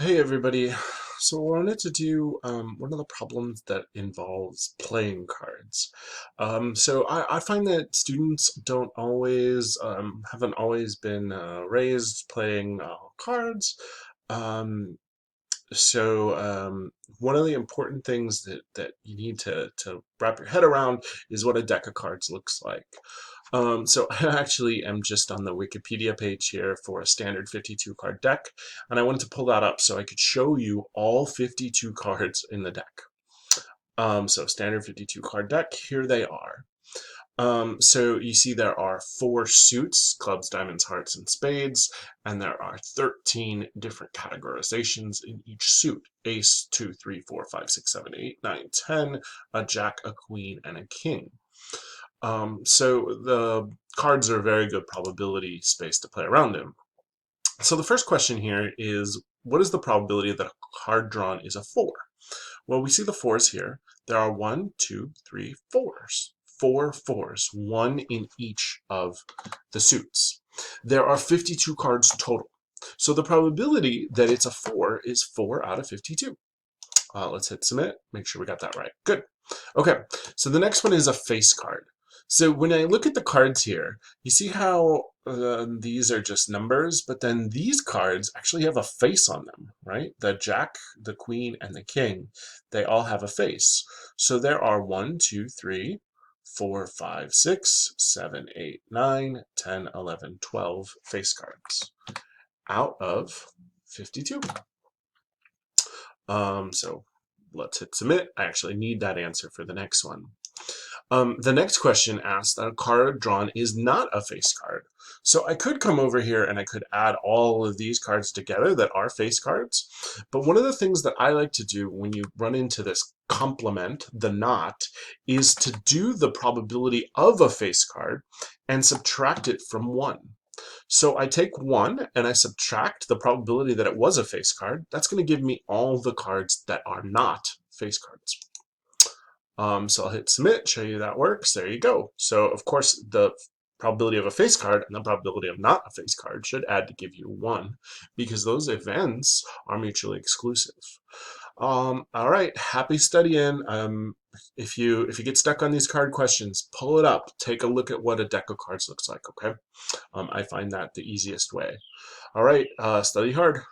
Hey everybody. So I wanted to do one of the problems that involves playing cards. So I find that students don't always haven't always been raised playing cards. Um, so one of the important things that you need to wrap your head around is what a deck of cards looks like. So I actually am just on the Wikipedia page here for a standard 52 card deck, and I wanted to pull that up so I could show you all 52 cards in the deck. So standard 52 card deck, here they are. So you see there are 4 suits: clubs, diamonds, hearts, and spades, and there are 13 different categorizations in each suit: ace, 2, 3, 4, 5, 6, 7, 8, 9, 10, a jack, a queen, and a king. So the cards are a very good probability space to play around in. So the first question here is, what is the probability that a card drawn is a 4? Well, we see the 4s here. There are 1, 2, 3, 4s. 4 4s, 1 in each of the suits. There are 52 cards total. So the probability that it's a 4 is 4 out of 52. Let's hit submit, make sure we got that right. Good. Okay, so the next one is a face card. So when I look at the cards here, you see how these are just numbers, but then these cards actually have a face on them, right? The jack, the queen, and the king, they all have a face. So there are 1, 2, 3, 4, 5, 6, 7, 8, 9, 10, 11, 12 face cards out of 52. So let's hit submit. I actually need that answer for the next one. The next question asks that a card drawn is not a face card. So I could come over here and I could add all of these cards together that are face cards. But one of the things that I like to do when you run into this complement, the not, is to do the probability of a face card and subtract it from 1. So I take 1 and I subtract the probability that it was a face card. That's going to give me all the cards that are not face cards. So I'll hit submit, show you that works. There you go. So of course the probability of a face card and the probability of not a face card should add to give you 1, because those events are mutually exclusive. All right, happy studying. If you get stuck on these card questions, pull it up. Take a look at what a deck of cards looks like, okay? I find that the easiest way. All right, study hard.